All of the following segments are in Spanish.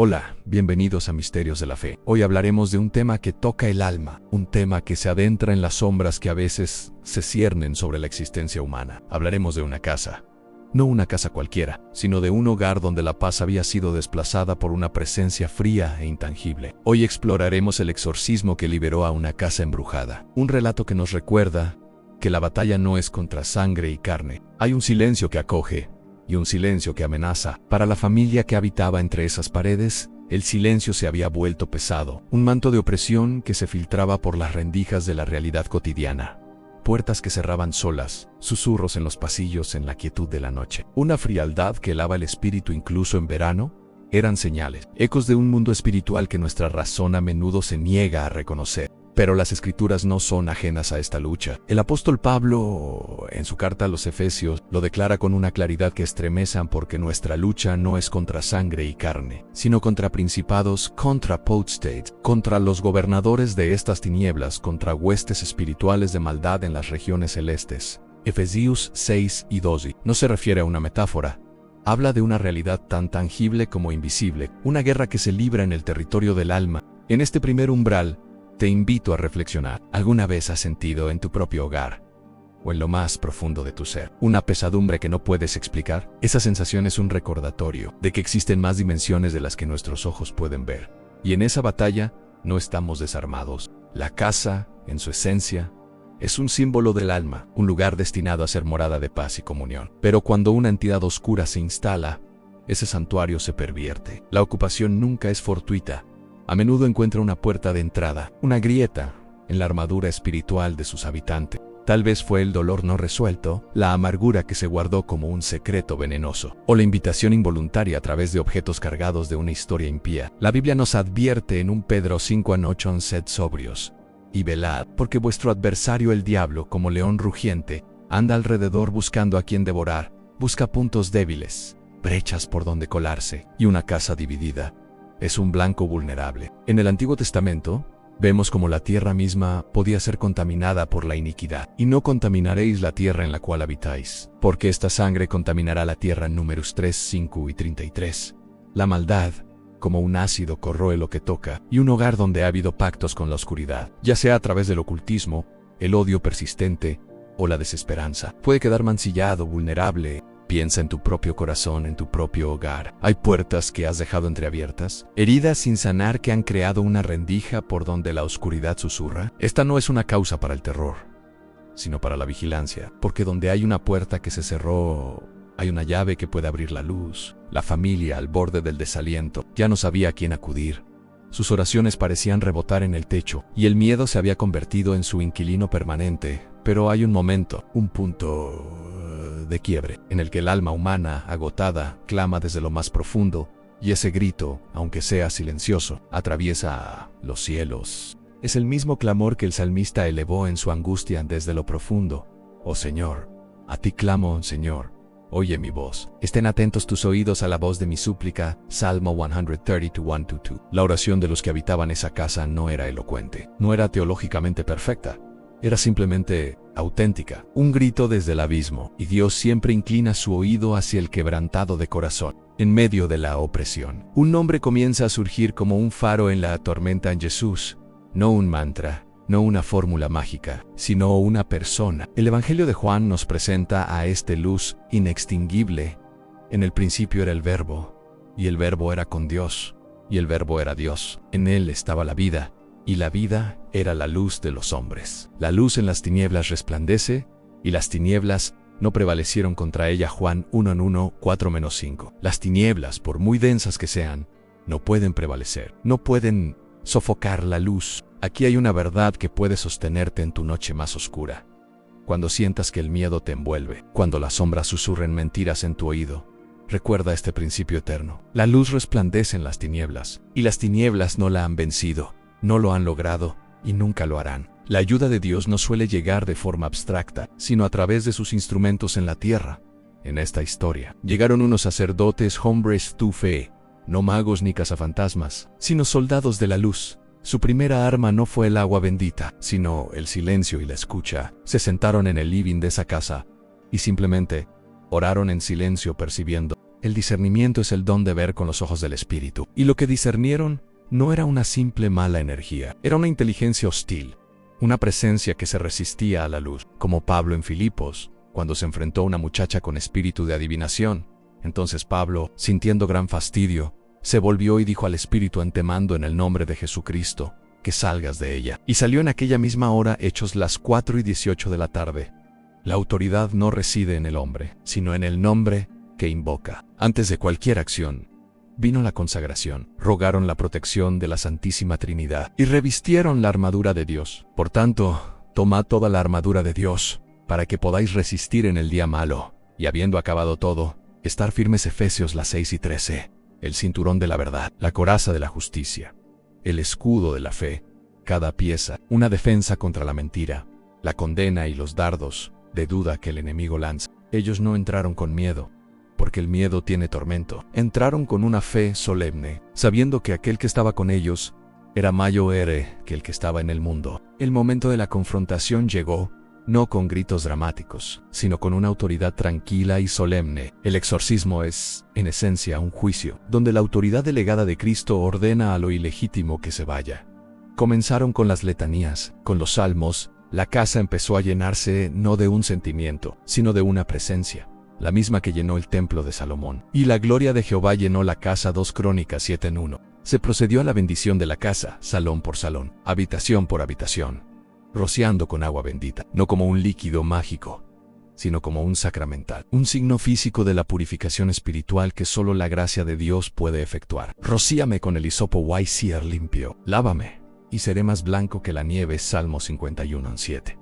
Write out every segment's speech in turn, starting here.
Hola, bienvenidos a Misterios de la Fe. Hoy hablaremos de un tema que toca el alma, un tema que se adentra en las sombras que a veces se ciernen sobre la existencia humana. Hablaremos de una casa. No una casa cualquiera, sino de un hogar donde la paz había sido desplazada por una presencia fría e intangible. Hoy exploraremos el exorcismo que liberó a una casa embrujada. Un relato que nos recuerda que la batalla no es contra sangre y carne. Hay un silencio que acoge y un silencio que amenaza. Para la familia que habitaba entre esas paredes, el silencio se había vuelto pesado, un manto de opresión que se filtraba por las rendijas de la realidad cotidiana. Puertas que cerraban solas, susurros en los pasillos en la quietud de la noche. Una frialdad que helaba el espíritu incluso en verano, eran señales, ecos de un mundo espiritual que nuestra razón a menudo se niega a reconocer. Pero las Escrituras no son ajenas a esta lucha. El apóstol Pablo, en su carta a los Efesios, lo declara con una claridad que estremece porque nuestra lucha no es contra sangre y carne, sino contra principados, contra potestates, contra los gobernadores de estas tinieblas, contra huestes espirituales de maldad en las regiones celestes. Efesios 6 y 12. No se refiere a una metáfora. Habla de una realidad tan tangible como invisible, una guerra que se libra en el territorio del alma. En este primer umbral, te invito a reflexionar. ¿Alguna vez has sentido en tu propio hogar, o en lo más profundo de tu ser, una pesadumbre que no puedes explicar? Esa sensación es un recordatorio de que existen más dimensiones de las que nuestros ojos pueden ver. Y en esa batalla no estamos desarmados. La casa, en su esencia, es un símbolo del alma, un lugar destinado a ser morada de paz y comunión. Pero cuando una entidad oscura se instala, ese santuario se pervierte. La ocupación nunca es fortuita. A menudo encuentra una puerta de entrada, una grieta en la armadura espiritual de sus habitantes. Tal vez fue el dolor no resuelto, la amargura que se guardó como un secreto venenoso, o la invitación involuntaria a través de objetos cargados de una historia impía. La Biblia nos advierte en 1 Pedro 5:8: sed sobrios y velad, porque vuestro adversario el diablo, como león rugiente, anda alrededor buscando a quien devorar, busca puntos débiles, brechas por donde colarse, y una casa dividida es un blanco vulnerable. En el Antiguo Testamento, vemos como la tierra misma podía ser contaminada por la iniquidad. Y no contaminaréis la tierra en la cual habitáis, porque esta sangre contaminará la tierra. Números 3, 5 y 33. La maldad, como un ácido, corroe lo que toca, y un hogar donde ha habido pactos con la oscuridad, ya sea a través del ocultismo, el odio persistente o la desesperanza, puede quedar mancillado, vulnerable. Piensa en tu propio corazón, en tu propio hogar. ¿Hay puertas que has dejado entreabiertas? ¿Heridas sin sanar que han creado una rendija por donde la oscuridad susurra? Esta no es una causa para el terror, sino para la vigilancia. Porque donde hay una puerta que se cerró, hay una llave que puede abrir la luz. La familia, al borde del desaliento, ya no sabía a quién acudir. Sus oraciones parecían rebotar en el techo, y el miedo se había convertido en su inquilino permanente. Pero hay un momento, un punto de quiebre, en el que el alma humana, agotada, clama desde lo más profundo, y ese grito, aunque sea silencioso, atraviesa los cielos. Es el mismo clamor que el salmista elevó en su angustia desde lo profundo. Oh Señor, a ti clamo, Señor, oye mi voz. Estén atentos tus oídos a la voz de mi súplica. Salmo 130:1-2. La oración de los que habitaban esa casa no era elocuente, no era teológicamente perfecta. Era simplemente auténtica, un grito desde el abismo, y Dios siempre inclina su oído hacia el quebrantado de corazón. En medio de la opresión, un nombre comienza a surgir como un faro en la tormenta en Jesús, no un mantra, no una fórmula mágica, sino una persona. El Evangelio de Juan nos presenta a esta luz inextinguible. En el principio era el Verbo, y el Verbo era con Dios, y el Verbo era Dios. En él estaba la vida, y la vida era la luz de los hombres. La luz en las tinieblas resplandece, y las tinieblas no prevalecieron contra ella. Juan 1:1, 4-5. Las tinieblas, por muy densas que sean, no pueden prevalecer, no pueden sofocar la luz. Aquí hay una verdad que puede sostenerte en tu noche más oscura. Cuando sientas que el miedo te envuelve, cuando las sombras susurren mentiras en tu oído, recuerda este principio eterno. La luz resplandece en las tinieblas, y las tinieblas no la han vencido. No lo han logrado, y nunca lo harán. La ayuda de Dios no suele llegar de forma abstracta, sino a través de sus instrumentos en la tierra. En esta historia, llegaron unos sacerdotes, hombres de fe, no magos ni cazafantasmas, sino soldados de la luz. Su primera arma no fue el agua bendita, sino el silencio y la escucha. Se sentaron en el living de esa casa, y simplemente oraron en silencio, percibiendo El discernimiento es el don de ver con los ojos del Espíritu. Y lo que discernieron no era una simple mala energía, era una inteligencia hostil, una presencia que se resistía a la luz, como Pablo en Filipos, cuando se enfrentó a una muchacha con espíritu de adivinación. Entonces Pablo, sintiendo gran fastidio, se volvió y dijo al espíritu antemando en el nombre de Jesucristo, que salgas de ella. Y salió en aquella misma hora, Hechos las 4:18 de la tarde. La autoridad no reside en el hombre, sino en el nombre que invoca. Antes de cualquier acción, vino la consagración, rogaron la protección de la Santísima Trinidad y revistieron la armadura de Dios. Por tanto, tomad toda la armadura de Dios, para que podáis resistir en el día malo, y habiendo acabado todo, estar firmes. Efesios las 6:13. El cinturón de la verdad, la coraza de la justicia, el escudo de la fe, cada pieza, una defensa contra la mentira, la condena y los dardos de duda que el enemigo lanza. Ellos no entraron con miedo, porque el miedo tiene tormento. Entraron con una fe solemne, sabiendo que aquel que estaba con ellos era mayor que el que estaba en el mundo. El momento de la confrontación llegó, no con gritos dramáticos, sino con una autoridad tranquila y solemne. El exorcismo es, en esencia, un juicio, donde la autoridad delegada de Cristo ordena a lo ilegítimo que se vaya. Comenzaron con las letanías, con los salmos. La casa empezó a llenarse no de un sentimiento, sino de una presencia, la misma que llenó el templo de Salomón. Y la gloria de Jehová llenó la casa. 2 Crónicas 7:1. Se procedió a la bendición de la casa, salón por salón, habitación por habitación, rociando con agua bendita, no como un líquido mágico, sino como un sacramental, un signo físico de la purificación espiritual que solo la gracia de Dios puede efectuar. Rocíame con el hisopo YCR limpio, lávame, y seré más blanco que la nieve. Salmo 51:7.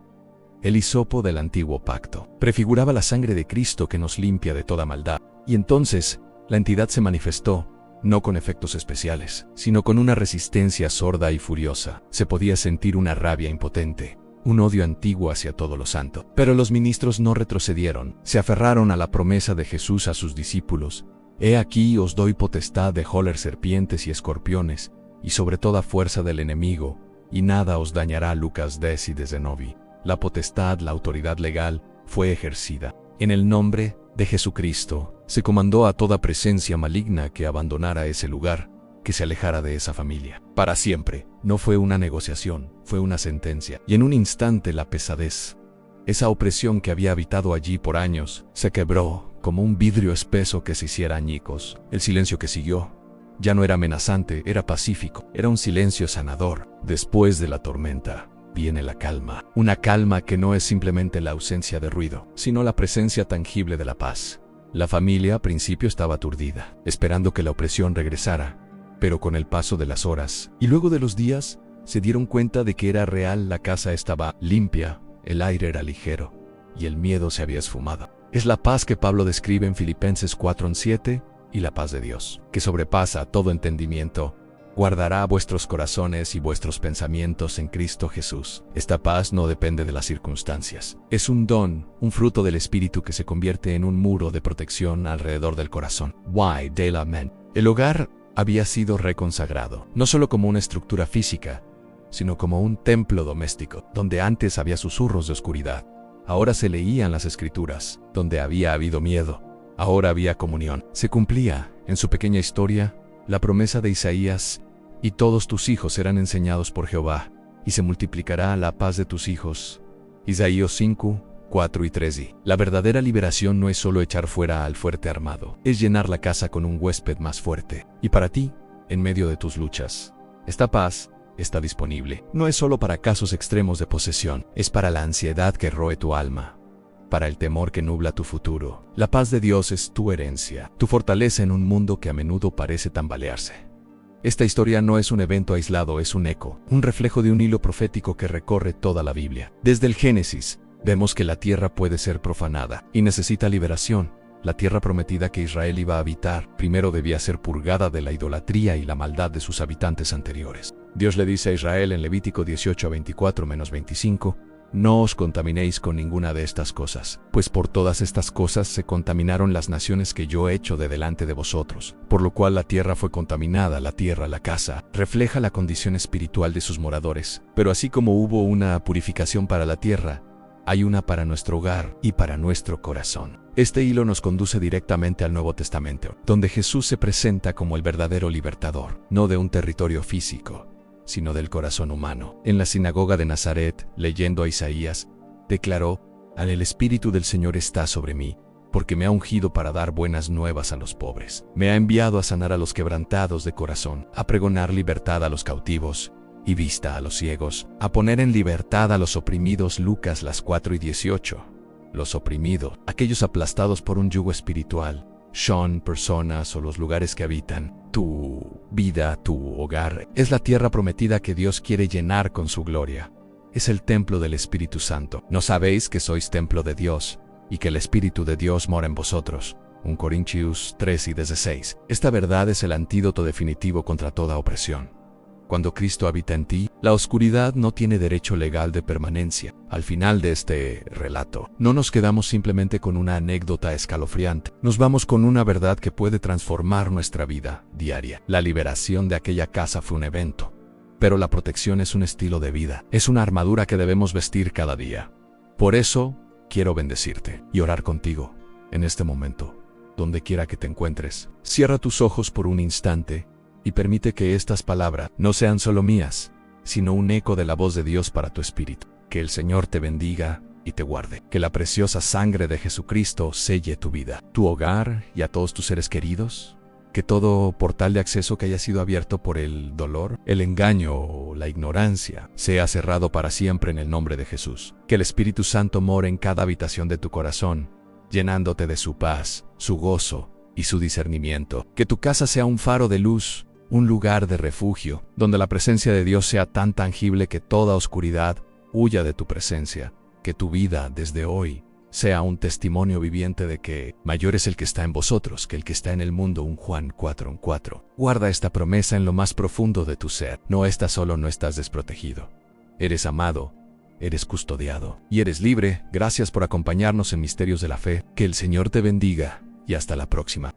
El hisopo del antiguo pacto prefiguraba la sangre de Cristo que nos limpia de toda maldad, y entonces la entidad se manifestó, no con efectos especiales, sino con una resistencia sorda y furiosa. Se podía sentir una rabia impotente, un odio antiguo hacia todo lo santo. Pero los ministros no retrocedieron, se aferraron a la promesa de Jesús a sus discípulos: He aquí os doy potestad de holer serpientes y escorpiones, y sobre toda fuerza del enemigo, y nada os dañará. Lucas 10:19. La potestad, la autoridad legal, fue ejercida. En el nombre de Jesucristo, se comandó a toda presencia maligna que abandonara ese lugar, que se alejara de esa familia, para siempre. No fue una negociación, fue una sentencia. Y en un instante la pesadez, esa opresión que había habitado allí por años, se quebró, como un vidrio espeso que se hiciera añicos. El silencio que siguió ya no era amenazante, era pacífico, era un silencio sanador. Después de la tormenta viene la calma, una calma que no es simplemente la ausencia de ruido, sino la presencia tangible de la paz. La familia al principio estaba aturdida, esperando que la opresión regresara, pero con el paso de las horas y luego de los días, se dieron cuenta de que era real. La casa estaba limpia, el aire era ligero, y el miedo se había esfumado. Es la paz que Pablo describe en Filipenses 4:7, y la paz de Dios, que sobrepasa todo entendimiento, guardará vuestros corazones y vuestros pensamientos en Cristo Jesús. Esta paz no depende de las circunstancias. Es un don, un fruto del Espíritu que se convierte en un muro de protección alrededor del corazón. Why de la mente. El hogar había sido reconsagrado, no solo como una estructura física, sino como un templo doméstico, donde antes había susurros de oscuridad. Ahora se leían las Escrituras, donde había habido miedo. Ahora había comunión. Se cumplía, en su pequeña historia, la promesa de Isaías: y todos tus hijos serán enseñados por Jehová, y se multiplicará la paz de tus hijos. Isaías 5:4-3. La verdadera liberación no es solo echar fuera al fuerte armado, es llenar la casa con un huésped más fuerte. Y para ti, en medio de tus luchas, esta paz está disponible. No es solo para casos extremos de posesión, es para la ansiedad que roe tu alma, para el temor que nubla tu futuro. La paz de Dios es tu herencia, tu fortaleza en un mundo que a menudo parece tambalearse. Esta historia no es un evento aislado, es un eco, un reflejo de un hilo profético que recorre toda la Biblia. Desde el Génesis, vemos que la tierra puede ser profanada y necesita liberación. La tierra prometida que Israel iba a habitar, primero debía ser purgada de la idolatría y la maldad de sus habitantes anteriores. Dios le dice a Israel en Levítico 18:24-25, no os contaminéis con ninguna de estas cosas, pues por todas estas cosas se contaminaron las naciones que yo he hecho de delante de vosotros, por lo cual la tierra fue contaminada. La tierra, la casa, refleja la condición espiritual de sus moradores, pero así como hubo una purificación para la tierra, Hay una para nuestro hogar y para nuestro corazón. Este hilo nos conduce directamente al Nuevo Testamento, donde Jesús se presenta como el verdadero libertador, no de un territorio físico, sino del corazón humano. En la sinagoga de Nazaret, leyendo a Isaías, declaró: «El Espíritu del Señor está sobre mí, porque me ha ungido para dar buenas nuevas a los pobres. Me ha enviado a sanar a los quebrantados de corazón, a pregonar libertad a los cautivos y vista a los ciegos, a poner en libertad a los oprimidos». Lucas 4:18. Los oprimidos, aquellos aplastados por un yugo espiritual, son personas o los lugares que habitan. Tu vida, tu hogar, es la tierra prometida que Dios quiere llenar con su gloria. Es el templo del Espíritu Santo. ¿No sabéis que sois templo de Dios y que el Espíritu de Dios mora en vosotros? 1 Corintios 3:16. Esta verdad es el antídoto definitivo contra toda opresión. Cuando Cristo habita en ti, la oscuridad no tiene derecho legal de permanencia. Al final de este relato, no nos quedamos simplemente con una anécdota escalofriante. Nos vamos con una verdad que puede transformar nuestra vida diaria. La liberación de aquella casa fue un evento, pero la protección es un estilo de vida. Es una armadura que debemos vestir cada día. Por eso, quiero bendecirte y orar contigo en este momento, donde quiera que te encuentres. Cierra tus ojos por un instante y permite que estas palabras no sean solo mías, sino un eco de la voz de Dios para tu espíritu. Que el Señor te bendiga y te guarde. Que la preciosa sangre de Jesucristo selle tu vida, tu hogar y a todos tus seres queridos. Que todo portal de acceso que haya sido abierto por el dolor, el engaño o la ignorancia sea cerrado para siempre en el nombre de Jesús. Que el Espíritu Santo more en cada habitación de tu corazón, llenándote de su paz, su gozo y su discernimiento. Que tu casa sea un faro de luz, un lugar de refugio, donde la presencia de Dios sea tan tangible que toda oscuridad huya de tu presencia. Que tu vida desde hoy sea un testimonio viviente de que mayor es el que está en vosotros que el que está en el mundo. 1 Juan 4:4. Guarda esta promesa en lo más profundo de tu ser. No estás solo, no estás desprotegido. Eres amado, eres custodiado y eres libre. Gracias por acompañarnos en Misterios de la Fe. Que el Señor te bendiga y hasta la próxima.